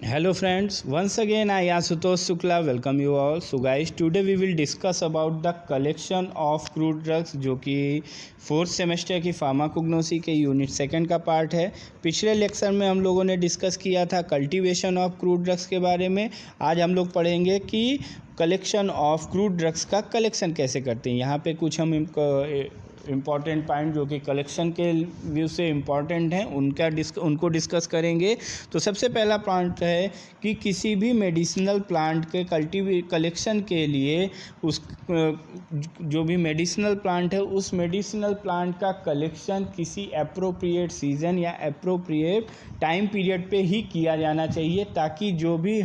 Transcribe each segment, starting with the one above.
Hello friends, once again I Ashutosh Shukla welcome you all. So guys, today we will discuss about the collection of crude drugs जो कि fourth semester की pharmacognosy के unit second का part है। पिछले lecture में हम लोगों ने डिस्कस किया था कल्टीवेशन ऑफ क्रूड ड्रग्स के बारे में। आज हम लोग पढ़ेंगे कि कलेक्शन ऑफ क्रूड ड्रग्स का कलेक्शन कैसे करते हैं। यहाँ पे कुछ हम इम्पॉर्टेंट पॉइंट जो कि कलेक्शन के व्यू से इम्पॉर्टेंट हैं उनको डिस्कस करेंगे। तो सबसे पहला पॉइंट है कि किसी भी मेडिसिनल प्लांट के कलेक्शन के लिए उस जो भी मेडिसिनल प्लांट है उस मेडिसिनल प्लांट का कलेक्शन किसी अप्रोप्रिएट सीज़न या अप्रोप्रिएट टाइम पीरियड पे ही किया जाना चाहिए, ताकि जो भी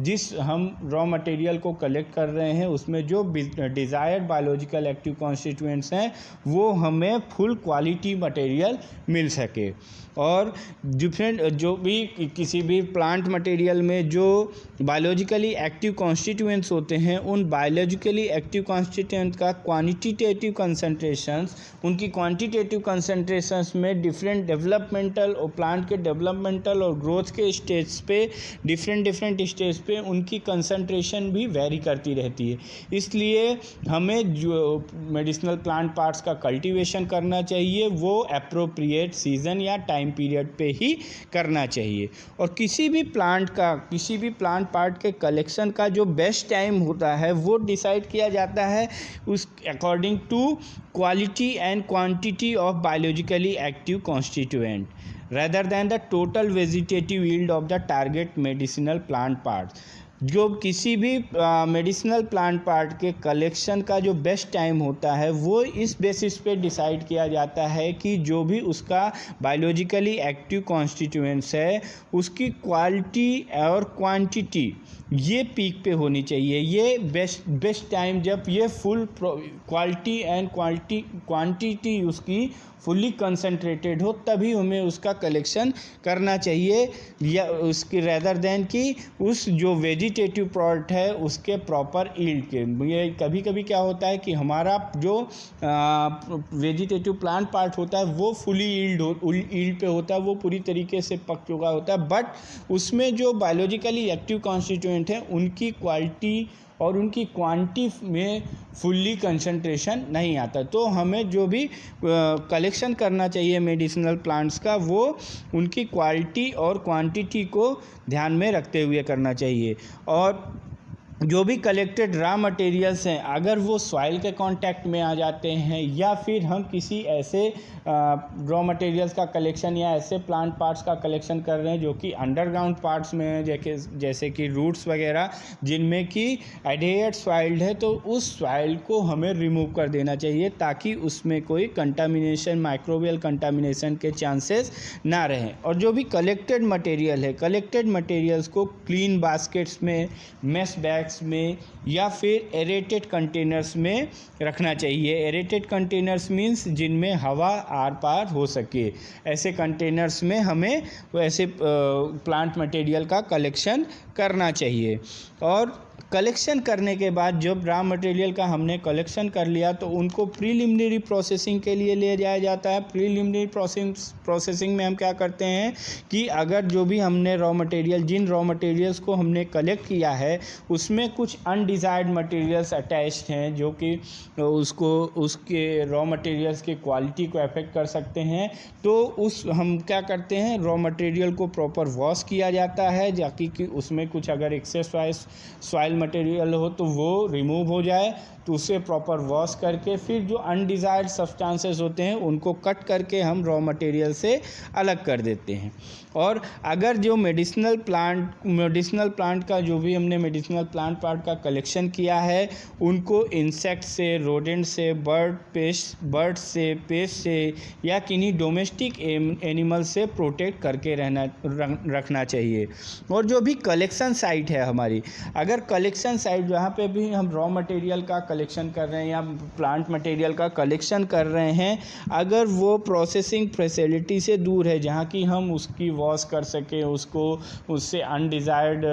जिस हम रॉ मटेरियल को कलेक्ट कर रहे हैं उसमें जो डिज़ायर्ड बायोलॉजिकल एक्टिव कॉन्स्टिट्यूएंट्स हैं वो हमें फुल क्वालिटी मटेरियल मिल सके। और डिफरेंट जो भी किसी भी प्लांट मटेरियल में जो बायोलॉजिकली एक्टिव कॉन्स्टिट्यूएंट्स होते हैं उन बायोलॉजिकली एक्टिव कॉन्स्टिट्यूएंट का क्वांटिटेटिव कंसंट्रेशंस, उनकी क्वांटिटेटिव कंसंट्रेशंस में डिफरेंट डेवलपमेंटल और प्लांट के डेवलपमेंटल और ग्रोथ के स्टेज पे डिफरेंट स्टेज पे उनकी कंसंट्रेशन भी वेरी करती रहती है। इसलिए हमें जो मेडिसिनल प्लांट पार्ट्स का कल्टीवेशन करना चाहिए वो एप्रोप्रिएट सीज़न या टाइम पीरियड पे ही करना चाहिए। और किसी भी प्लांट पार्ट के कलेक्शन का जो बेस्ट टाइम होता है वो डिसाइड किया जाता है उस according to quality and quantity of biologically active constituent rather than the total vegetative yield of the target medicinal plant parts। जो किसी भी मेडिसिनल प्लांट पार्ट के कलेक्शन का जो बेस्ट टाइम होता है वो इस बेसिस पे डिसाइड किया जाता है कि जो भी उसका बायोलॉजिकली एक्टिव कॉन्स्टिट्यूएंट्स है उसकी क्वालिटी और क्वांटिटी ये पीक पे होनी चाहिए। ये बेस्ट टाइम जब ये फुल क्वालिटी एंड क्वांटिटी उसकी फुल्ली कंसंट्रेटेड हो तभी हमें उसका कलेक्शन करना चाहिए, या उसकी रेदर देन कि उस जो वेजिटेटिव प्रोडक्ट है उसके प्रॉपर ईल्ड के। ये कभी कभी क्या होता है कि हमारा जो वेजिटेटिव प्लांट पार्ट होता है वो फुली ईल्ड पे होता है, वो पूरी तरीके से पक चुका होता है, बट उसमें जो बायोलॉजिकली एक्टिव कॉन्स्टिट्यूएंट हैं उनकी क्वालिटी और उनकी क्वांटिटी में फुल्ली कंसंट्रेशन नहीं आता। तो हमें जो भी कलेक्शन करना चाहिए मेडिसिनल प्लांट्स का वो उनकी क्वालिटी और क्वांटिटी को ध्यान में रखते हुए करना चाहिए। और जो भी कलेक्टेड रॉ मटेरियल्स हैं अगर वो सॉइल के कांटेक्ट में आ जाते हैं या फिर हम किसी ऐसे रॉ मटेरियल्स का कलेक्शन या ऐसे प्लांट पार्ट्स का कलेक्शन कर रहे हैं जो कि अंडरग्राउंड पार्ट्स में हैं, जैसे कि रूट्स वगैरह जिनमें कि एडेड सॉइल है, तो उस सॉइल को हमें रिमूव कर देना चाहिए ताकि उसमें कोई कंटामिनेशन, माइक्रोबियल कंटामिनेशन के चांसेस ना रहें। और जो भी कलेक्टेड मटेरियल है, कलेक्टेड मटेरियल्स को क्लीन बास्केट्स में, मेश बैग्स में या फिर एरेटेड कंटेनर्स में रखना चाहिए। एरेटेड कंटेनर्स मींस जिनमें हवा आर पार हो सके, ऐसे कंटेनर्स में हमें वैसे प्लांट मटेरियल का कलेक्शन करना चाहिए। और कलेक्शन करने के बाद जब रॉ मटेरियल का हमने कलेक्शन कर लिया तो उनको प्रीलिमिनरी प्रोसेसिंग के लिए ले जाया जाता है। प्रीलिमिनरी प्रोसेसिंग में हम क्या करते हैं कि अगर जो भी हमने जिन रॉ मटेरियल्स को हमने कलेक्ट किया है उसमें कुछ अनडिज़ायर्ड मटेरियल्स अटैच्ड हैं जो कि उसके रॉ मटेरियल्स की क्वालिटी को अफेक्ट कर सकते हैं, तो हम क्या करते हैं, रॉ मटेरियल को प्रॉपर वॉश किया जाता है ताकि कि उसमें कुछ अगर एक्सेस सॉइल मटेरियल हो तो वो रिमूव हो जाए। तो उसे प्रॉपर वॉश करके फिर जो अनडिज़ायर्ड सब्सटेंसेस होते हैं उनको कट करके हम रॉ मटेरियल से अलग कर देते हैं। और अगर जो मेडिसिनल प्लांट का जो भी हमने मेडिसिनल प्लांट पार्ट का कलेक्शन किया है उनको इंसेक्ट से, रोडेंट से, बर्ड से, पेस्ट से या किन्हीं डोमेस्टिक एनिमल से प्रोटेक्ट करके रखना चाहिए। और जो भी कलेक्शन साइट है हमारी, अगर कलेक्शन साइट जहाँ पे भी हम रॉ मटेरियल का कलेक्शन कर रहे हैं या प्लांट मटेरियल का कलेक्शन कर रहे हैं, अगर वो प्रोसेसिंग फैसिलिटी से दूर है जहाँ की हम उसकी वॉश कर सकें, उससे अनडिज़ायर्ड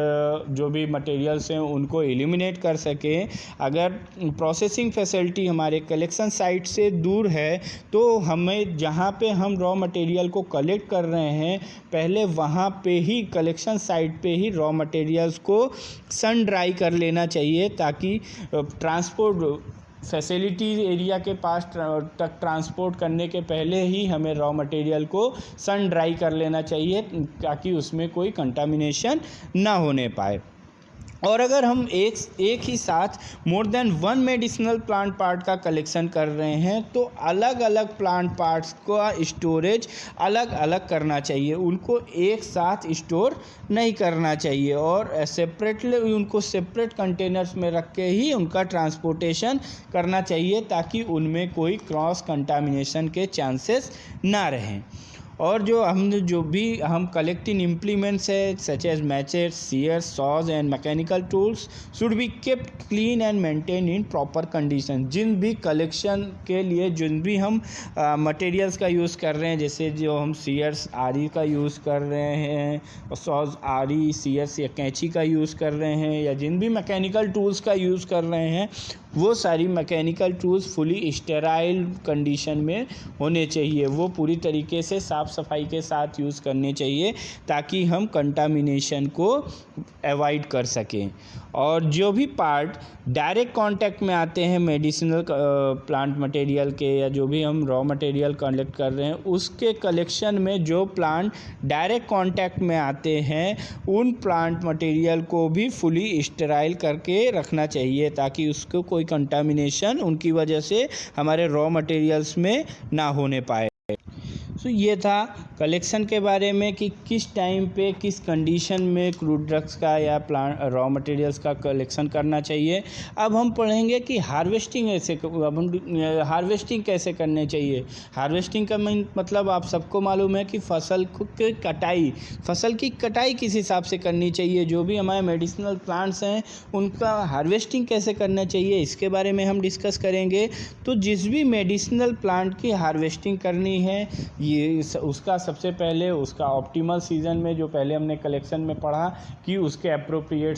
जो भी मटेरियल्स हैं उनको एलिमिनेट कर सकें, अगर प्रोसेसिंग फैसिलिटी हमारे कलेक्शन साइट से दूर है तो हमें जहाँ पे हम रॉ मटेरियल को कलेक्ट कर रहे हैं पहले वहाँ पे ही कलेक्शन साइट पे ही रॉ मटेरियल्स को सन ड्राई कर लेना चाहिए, ताकि ट्रांसपोर्ट फैसिलिटी एरिया के पास तक ट्रांसपोर्ट करने के पहले ही हमें रॉ मटेरियल को सन ड्राई कर लेना चाहिए, ताकि उसमें कोई कंटामिनेशन ना होने पाए। और अगर हम एक ही साथ more than one medicinal plant part का कलेक्शन कर रहे हैं तो अलग अलग प्लांट पार्ट्स का स्टोरेज अलग अलग करना चाहिए, उनको एक साथ स्टोर नहीं करना चाहिए और सेपरेटली उनको सेपरेट कंटेनर्स में रख के ही उनका ट्रांसपोर्टेशन करना चाहिए, ताकि उनमें कोई क्रॉस कंटामिनेशन के चांसेस ना रहें। और जो भी हम कलेक्टिंग इम्प्लीमेंट्स है such as machetes, shears, saws and mechanical tools should be kept clean and maintain in proper condition. जिन भी कलेक्शन के लिए जिन भी हम मटेरियल्स का यूज़ कर रहे हैं, जैसे जो हम सीयर्स आरी का यूज़ कर रहे हैं, सॉज आरी सीयर्स या कैंची का यूज़ कर रहे हैं, या जिन भी मैकेनिकल टूल्स का यूज़ कर रहे हैं वो सारी mechanical tools fully sterile condition में होने चाहिए, वो पूरी तरीके से साफ़ सफाई के साथ यूज़ करने चाहिए ताकि हम कंटामिनेशन को अवॉइड कर सकें। और जो भी पार्ट डायरेक्ट कांटेक्ट में आते हैं मेडिसिनल प्लांट मटेरियल के, या जो भी हम रॉ मटेरियल कलेक्ट कर रहे हैं उसके कलेक्शन में जो प्लांट डायरेक्ट कांटेक्ट में आते हैं उन प्लांट मटेरियल को भी फुली स्टेराइल करके रखना चाहिए, ताकि उसको कोई कंटामिनेशन उनकी वजह से हमारे रॉ मटेरियल्स में ना होने पाए। तो ये था कलेक्शन के बारे में कि किस टाइम पे किस कंडीशन में क्रूड ड्रग्स का या प्लांट रॉ मटेरियल्स का कलेक्शन करना चाहिए। अब हम पढ़ेंगे कि हार्वेस्टिंग कैसे करने चाहिए। हार्वेस्टिंग का मतलब आप सबको मालूम है कि फसल की कटाई किस हिसाब से करनी चाहिए। जो भी हमारे मेडिसिनल प्लांट्स हैं उनका हार्वेस्टिंग कैसे करना चाहिए इसके बारे में हम डिस्कस करेंगे। तो जिस भी मेडिसिनल प्लांट की हार्वेस्टिंग करनी है ये उसका सबसे पहले उसका ऑप्टिमल सीज़न में, जो पहले हमने कलेक्शन में पढ़ा कि उसके अप्रोप्रिएट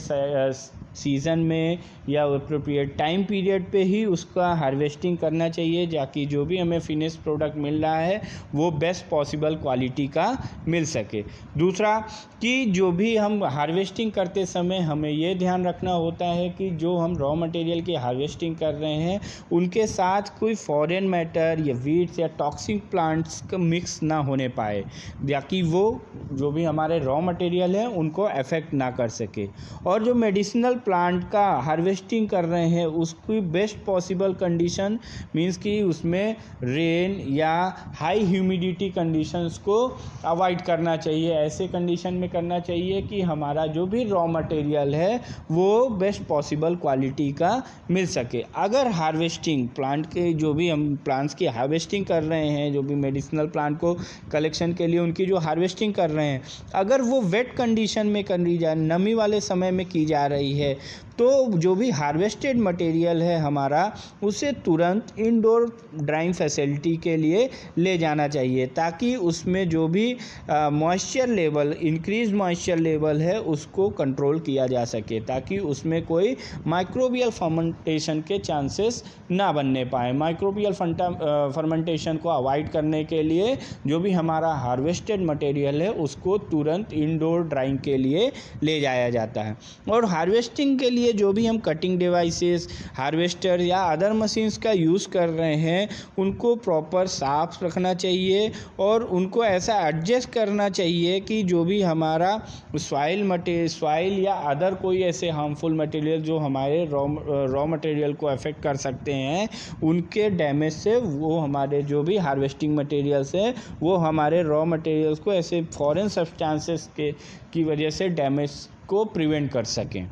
सीज़न में या अप्रोप्रिएट टाइम पीरियड पे ही उसका हार्वेस्टिंग करना चाहिए, ताकि जो भी हमें फिनिश प्रोडक्ट मिल रहा है वो बेस्ट पॉसिबल क्वालिटी का मिल सके। दूसरा कि जो भी हम हार्वेस्टिंग करते समय हमें ये ध्यान रखना होता है कि जो हम रॉ मटेरियल की हार्वेस्टिंग कर रहे हैं उनके साथ कोई फॉरेन मैटर या वीड्स या टॉक्सिक प्लांट्स का मिक्स ना होने पाए, ताकि वो जो भी हमारे रॉ मटेरियल है उनको अफेक्ट ना कर सके। और जो मेडिसिनल प्लांट का हार्वेस्टिंग कर रहे हैं उसकी बेस्ट पॉसिबल कंडीशन मींस कि उसमें रेन या हाई ह्यूमिडिटी कंडीशंस को अवॉइड करना चाहिए। ऐसे कंडीशन में करना चाहिए कि हमारा जो भी रॉ मटेरियल है वो बेस्ट पॉसिबल क्वालिटी का मिल सके। अगर हार्वेस्टिंग प्लांट के जो भी हम प्लांट्स की हार्वेस्टिंग कर रहे हैं, जो भी मेडिसिनल प्लांट को कलेक्शन के लिए उनकी जो हार्वेस्टिंग कर रहे हैं, अगर वो वेट कंडीशन में करी जाए, नमी वाले समय में की जा रही है, तो जो भी हार्वेस्टेड मटेरियल है हमारा उसे तुरंत इंडोर ड्राइंग फैसिलिटी के लिए ले जाना चाहिए, ताकि उसमें जो भी moisture level increase moisture level है उसको कंट्रोल किया जा सके, ताकि उसमें कोई माइक्रोबियल फर्मेंटेशन के चांसेस ना बनने पाए। माइक्रोबियल फर्मेंटेशन को अवॉइड करने के लिए जो भी हमारा हार्वेस्टेड मटेरियल है उसको तुरंत इंडोर ड्राइंग के लिए ले जाया जाता है। और हार्वेस्टिंग के लिए जो भी हम कटिंग डिवाइसेस, हार्वेस्टर या अदर मशीन्स का यूज़ कर रहे हैं उनको प्रॉपर साफ रखना चाहिए और उनको ऐसा एडजस्ट करना चाहिए कि जो भी हमारा सॉइल या अदर कोई ऐसे हार्मफुल मटेरियल जो हमारे रॉ मटेरियल को अफेक्ट कर सकते हैं उनके डैमेज से वो हमारे जो भी हार्वेस्टिंग मटेरियल्स हैं वो हमारे रॉ मटेरियल्स को ऐसे फॉरेन सब्सटेंसेस की वजह से डैमेज को प्रिवेंट कर सकें।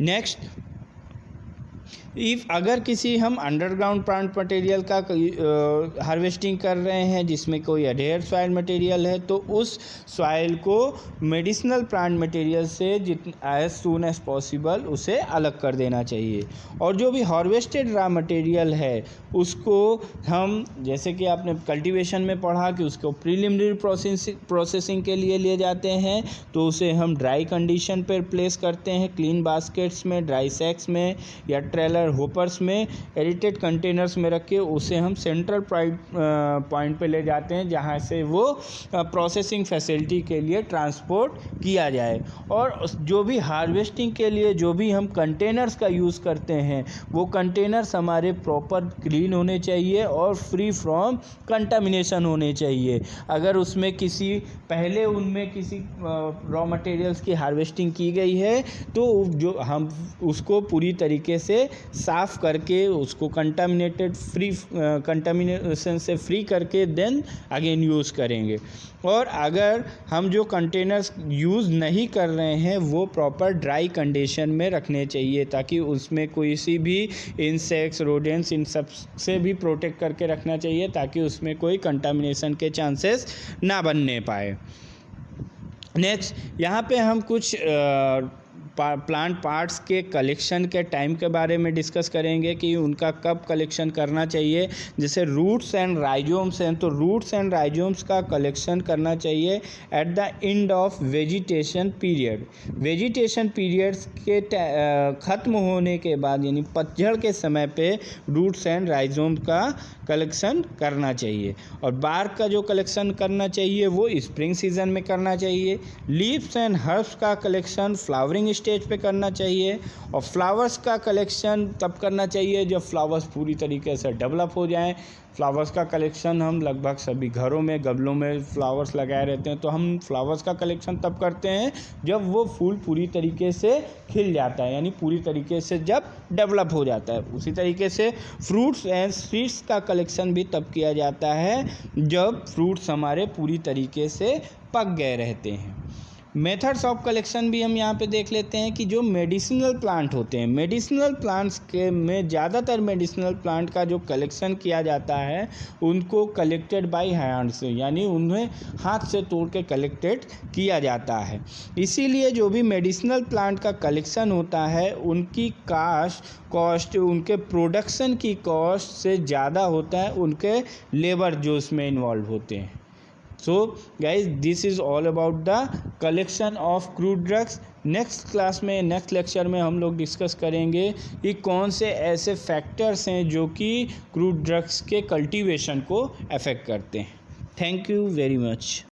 नेक्स्ट, अगर किसी हम अंडरग्राउंड प्लांट मटेरियल का हार्वेस्टिंग कर रहे हैं जिसमें कोई अडेयर सॉइल मटेरियल है, तो उस सॉइल को मेडिसिनल प्लांट मटेरियल से एज सून एज पॉसिबल उसे अलग कर देना चाहिए। और जो भी हार्वेस्टेड रॉ मटेरियल है उसको हम, जैसे कि आपने कल्टीवेशन में पढ़ा कि उसको प्रीलिमिनरी प्रोसेसिंग के लिए ले जाते हैं, तो उसे हम ड्राई कंडीशन पर प्लेस करते हैं, क्लीन बास्केट्स में, ड्राई सैक्स में या ट्रेलर होपर्स में, एडिटेड कंटेनर्स में रख के उसे हम सेंट्रल पॉइंट पे ले जाते हैं जहाँ से वो प्रोसेसिंग फैसिलिटी के लिए ट्रांसपोर्ट किया जाए। और जो भी हार्वेस्टिंग के लिए जो भी हम कंटेनर्स का यूज़ करते हैं वो कंटेनर्स हमारे प्रॉपर क्लीन होने चाहिए और फ्री फ्रॉम कंटामिनेशन होने चाहिए। अगर उसमें पहले उनमें किसी रॉ मटेरियल्स की हार्वेस्टिंग की गई है तो जो हम उसको पूरी तरीके से साफ़ करके उसको कंटामिनेशन से फ्री करके देन अगेन यूज़ करेंगे। और अगर हम जो कंटेनर्स यूज़ नहीं कर रहे हैं वो प्रॉपर ड्राई कंडीशन में रखने चाहिए ताकि उसमें कोई सी भी इंसेक्ट्स, रोडेंट्स, इन सब से भी प्रोटेक्ट करके रखना चाहिए ताकि उसमें कोई कंटामिनेशन के चांसेस ना बनने पाए। नेक्स्ट, यहाँ पे हम कुछ प्लांट पार्ट्स के कलेक्शन के टाइम के बारे में डिस्कस करेंगे कि उनका कब कलेक्शन करना चाहिए। जैसे रूट्स एंड राइजोम्स हैं, तो रूट्स एंड राइजोम्स का कलेक्शन करना चाहिए at the end of vegetation period. Vegetation periods के ख़त्म होने के बाद यानी पतझड़ के समय पे रूट्स एंड राइजोम का कलेक्शन करना चाहिए। और बार्क का जो कलेक्शन करना चाहिए वो स्प्रिंग सीजन में करना चाहिए। लीव्स एंड हर्ब्स का कलेक्शन फ्लावरिंग स्टेज पे करना चाहिए। और फ्लावर्स का कलेक्शन तब करना चाहिए जब फ्लावर्स पूरी तरीके से डेवलप हो जाएं। फ्लावर्स का कलेक्शन हम लगभग सभी घरों में गमलों में फ्लावर्स लगाए रहते हैं, तो हम फ्लावर्स का कलेक्शन तब करते हैं जब वो फूल पूरी तरीके से खिल जाता है, यानी पूरी तरीके से जब डेवलप हो जाता है। उसी तरीके से फ्रूट्स एंड सीड्स का कलेक्शन भी तब किया जाता है जब फ्रूट्स हमारे पूरी तरीके से पक गए रहते हैं। मेथड्स ऑफ कलेक्शन भी हम यहाँ पे देख लेते हैं कि जो मेडिसिनल प्लांट होते हैं, मेडिसिनल प्लांट्स के में ज़्यादातर मेडिसिनल प्लांट का जो कलेक्शन किया जाता है उनको कलेक्टेड बाय हैंड्स, यानी उन्हें हाथ से तोड़ के कलेक्टेड किया जाता है। इसीलिए जो भी मेडिसिनल प्लांट का कलेक्शन होता है उनकी कॉस्ट उनके प्रोडक्शन की कॉस्ट से ज़्यादा होता है उनके लेबर जो उसमें इन्वॉल्व होते हैं। So guys, this is all about the collection of crude drugs। Next class में, नेक्स्ट लेक्चर में हम लोग डिस्कस करेंगे कि कौन से ऐसे फैक्टर्स हैं जो कि क्रूड ड्रग्स के कल्टीवेशन को अफेक्ट करते हैं। Thank you very much.